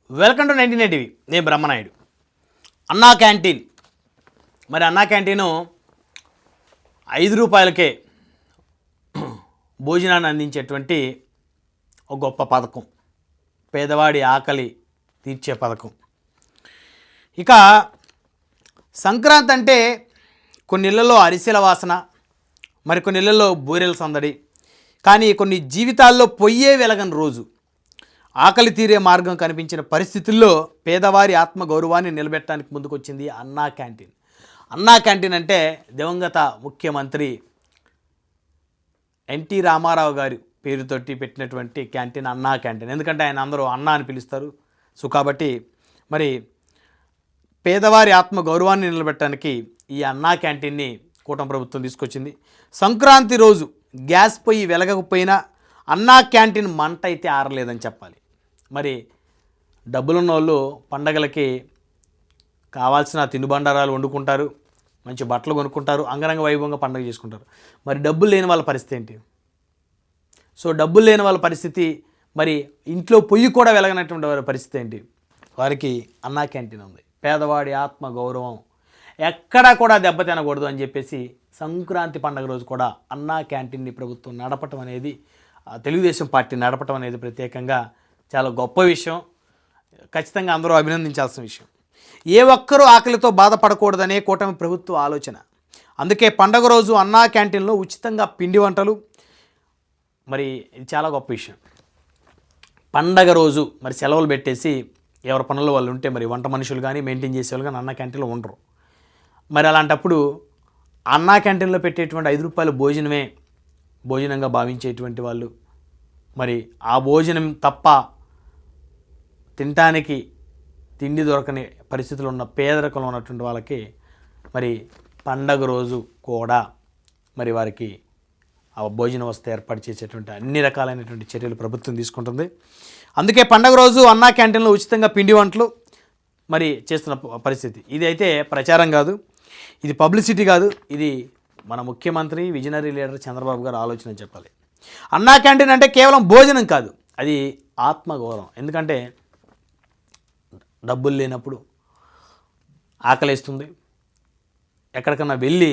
Welcome to 99 TV. నేను బ్రహ్మనాయుడు. అన్నా canteen, మరి అన్నా క్యాంటీను 5 రూపాయలకే భోజనాన్ని అందించేటువంటి ఒక గొప్ప పథకం, పేదవాడి ఆకలి తీర్చే పథకం. ఇక సంక్రాంతి అంటే కొన్ని ఇళ్లలో అరిసెల వాసన, మరికొన్ని ఇళ్లలో బూరెల సందడి, కానీ కొన్ని జీవితాల్లో పొయ్యే వెలగని రోజు, ఆకలి తీరే మార్గం కనిపించిన పరిస్థితుల్లో పేదవారి ఆత్మగౌరవాన్ని నిలబెట్టడానికి ముందుకొచ్చింది అన్నా క్యాంటీన్. అన్నా క్యాంటీన్ అంటే దివంగత ముఖ్యమంత్రి ఎన్టీ రామారావు గారి పేరుతోటి పెట్టినటువంటి క్యాంటీన్ అన్నా క్యాంటీన్. ఎందుకంటే ఆయన అందరూ అన్నా అని పిలుస్తారు. సో కాబట్టి మరి పేదవారి ఆత్మగౌరవాన్ని నిలబెట్టడానికి ఈ అన్నా క్యాంటీన్ని కూటమి ప్రభుత్వం తీసుకొచ్చింది. సంక్రాంతి రోజు గ్యాస్ పొయ్యి వెలగకపోయినా అన్నా క్యాంటీన్ మంట అయితే ఆరలేదని చెప్పాలి. మరి డబ్బులున్న వాళ్ళు పండగలకి కావాల్సిన తినుబండారాలు వండుకుంటారు, మంచి బట్టలు కొనుక్కుంటారు, అంగరంగ వైభవంగా పండగ చేసుకుంటారు. మరి డబ్బులు లేని వాళ్ళ పరిస్థితి ఏంటి? సో డబ్బులు లేని వాళ్ళ పరిస్థితి, మరి ఇంట్లో పొయ్యి కూడా వెలగనటువంటి వారి పరిస్థితి ఏంటి? వారికి అన్నా క్యాంటీన్ ఉంది. పేదవాడి ఆత్మ గౌరవం ఎక్కడా కూడా దెబ్బతినకూడదు అని చెప్పేసి సంక్రాంతి పండుగ రోజు కూడా అన్నా క్యాంటీన్ని ప్రభుత్వం నడపటం అనేది, తెలుగుదేశం పార్టీ నడపటం అనేది ప్రత్యేకంగా చాలా గొప్ప విషయం. ఖచ్చితంగా అందరూ అభినందించాల్సిన విషయం. ఏ ఒక్కరూ ఆకలితో బాధపడకూడదనే కూటమి ప్రభుత్వ ఆలోచన. అందుకే పండగ రోజు అన్నా క్యాంటీన్లో ఉచితంగా పిండి వంటలు, మరి ఇది చాలా గొప్ప విషయం. పండగ రోజు మరి సెలవులు పెట్టేసి ఎవరి పనుల్లో వాళ్ళు ఉంటే మరి వంట మనుషులు కానీ మెయింటైన్ చేసేవాళ్ళు కానీ అన్నా క్యాంటీన్లో ఉండరు. మరి అలాంటప్పుడు అన్నా క్యాంటీన్లో పెట్టేటువంటి 5 రూపాయల భోజనమే భోజనంగా భావించేటువంటి వాళ్ళు, మరి ఆ భోజనం తప్ప తినటానికి తిండి దొరకని పరిస్థితులు ఉన్న పేదరికంలో ఉన్నటువంటి వాళ్ళకి మరి పండగ రోజు కూడా మరి వారికి ఆ భోజన వసతి ఏర్పాటు చేసేటువంటి అన్ని రకాలైనటువంటి చర్యలు ప్రభుత్వం తీసుకుంటుంది. అందుకే పండగ రోజు అన్నా క్యాంటీన్లో ఉచితంగా పిండి వంటలు మరి చేస్తున్న పరిస్థితి. ఇది అయితే ప్రచారం కాదు, ఇది పబ్లిసిటీ కాదు, ఇది మన ముఖ్యమంత్రి విజనరీ లీడర్ చంద్రబాబు గారు ఆలోచన చెప్పాలి. అన్నా క్యాంటీన్ అంటే కేవలం భోజనం కాదు, అది ఆత్మగౌరవం. ఎందుకంటే డబ్బులు లేనప్పుడు ఆకలిస్తుంది, ఎక్కడికన్నా వెళ్ళి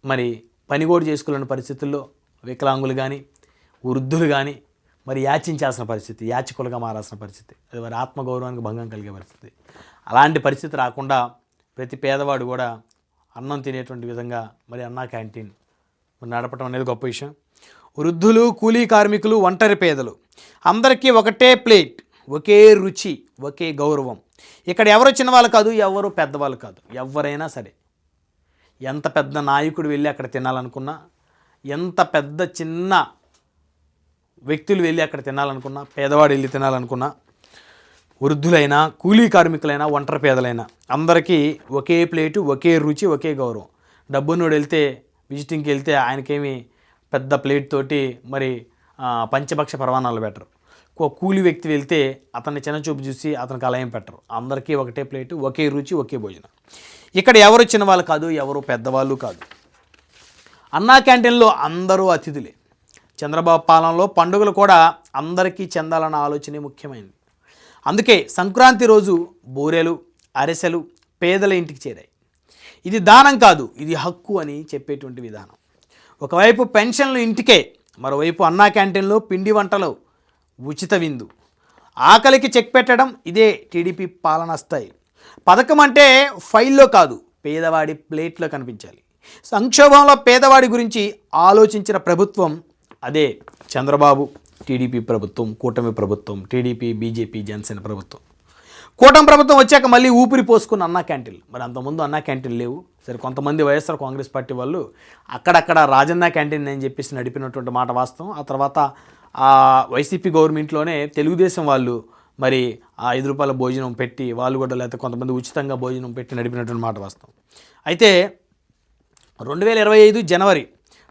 మరి పని కూడా చేసుకోలేని పరిస్థితుల్లో వికలాంగులు కానీ వృద్ధులు కానీ మరి యాచించాల్సిన పరిస్థితి, యాచకులుగా మారాల్సిన పరిస్థితి, అది వారి ఆత్మగౌరవానికి భంగం కలిగే పరిస్థితి. అలాంటి పరిస్థితి రాకుండా ప్రతి పేదవాడు కూడా అన్నం తినేటువంటి విధంగా మరి అన్నా క్యాంటీన్ నడపడం అనేది గొప్ప విషయం. వృద్ధులు, కూలీ కార్మికులు, ఒంటరి పేదలు అందరికీ ఒకటే ప్లేట్, ఒకే రుచి, ఒకే గౌరవం. ఇక్కడ ఎవరు చిన్నవాళ్ళు కాదు, ఎవరు పెద్దవాళ్ళు కాదు, ఎవరైనా సరే, ఎంత పెద్ద నాయకుడు వెళ్ళి అక్కడ తినాలనుకున్నా, ఎంత పెద్ద చిన్న వ్యక్తులు వెళ్ళి అక్కడ తినాలనుకున్నా, పేదవాడు వెళ్ళి తినాలనుకున్నా, వృద్ధులైనా, కూలీ కార్మికులైనా, ఒంటరి పేదలైనా అందరికీ ఒకే ప్లేటు, ఒకే రుచి, ఒకే గౌరవం. డబ్బున్నోడు వెళ్తే, విజిటింగ్కి వెళ్తే ఆయనకేమి పెద్ద ప్లేట్ తోటి మరి పంచభక్ష పరమాణాలు పెట్టరు. కూలి వ్యక్తి వెళ్తే అతన్ని చిన్నచూపు చూసి అతనికి అలా ఏం పెట్టరు. అందరికీ ఒకటే ప్లేటు, ఒకే రుచి, ఒకే భోజనం. ఇక్కడ ఎవరు చిన్నవాళ్ళు కాదు, ఎవరు పెద్దవాళ్ళు కాదు. అన్నా క్యాంటీన్లో అందరూ అతిథులే. చంద్రబాబు పాలనలో పండుగలు కూడా అందరికీ చెందాలన్న ఆలోచనే ముఖ్యమైనది. అందుకే సంక్రాంతి రోజు బూరెలు, అరిసెలు పేదల ఇంటికి చేరాయి. ఇది దానం కాదు, ఇది హక్కు అని చెప్పేటువంటి విధానం. ఒకవైపు పెన్షన్లు ఇంటికే, మరోవైపు అన్నా క్యాంటీన్లో పిండి వంటలు, ఉచిత విందు, ఆకలికి చెక్ పెట్టడం, ఇదే టీడీపీ పాలన స్థాయి. పథకం అంటే ఫైల్లో కాదు, పేదవాడి ప్లేట్లో కనిపించాలి. సంక్షోభంలో పేదవాడి గురించి ఆలోచించిన ప్రభుత్వం అదే చంద్రబాబు టీడీపీ ప్రభుత్వం, కూటమి ప్రభుత్వం, టీడీపీ, బీజేపీ, జనసేన ప్రభుత్వం. కూటమి ప్రభుత్వం వచ్చాక మళ్ళీ ఊపిరి పోసుకున్న అన్నా క్యాంటీన్లు. మరి అంతకుముందు అన్నా క్యాంటీన్లు లేవు. సరే, కొంతమంది వైఎస్ఆర్ కాంగ్రెస్ పార్టీ వాళ్ళు అక్కడక్కడ రాజన్న క్యాంటీన్ అని చెప్పేసి నడిపినటువంటి మాట వాస్తవం. ఆ తర్వాత వైసీపీ గవర్నమెంట్లోనే తెలుగుదేశం వాళ్ళు మరి 5 రూపాయల భోజనం పెట్టి వాళ్ళు కూడా, లేకపోతే కొంతమంది ఉచితంగా భోజనం పెట్టి నడిపినటువంటి మాట వాస్తవం. అయితే 2025 జనవరి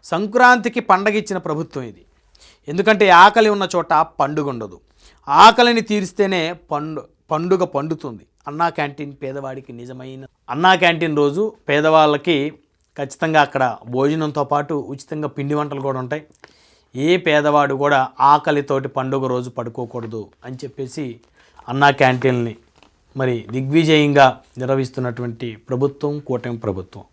సంక్రాంతికి పండగ ఇచ్చిన ప్రభుత్వం ఇది. ఎందుకంటే ఆకలి ఉన్న చోట పండుగ ఉండదు, ఆకలిని తీరిస్తేనే పండుగ పండుతుంది. అన్నా క్యాంటీన్ పేదవాడికి నిజమైన అన్నా క్యాంటీన్ రోజు పేదవాళ్ళకి ఖచ్చితంగా అక్కడ భోజనంతో పాటు ఉచితంగా పిండి వంటలు కూడా ఉంటాయి. ఏ పేదవాడు కూడా ఆకలితోటి పండుగ రోజు పడుకోకూడదు అని చెప్పేసి అన్నా క్యాంటీన్ని మరి దిగ్విజయంగా నిర్వహిస్తున్నటువంటి ప్రభుత్వం కూటమి ప్రభుత్వం.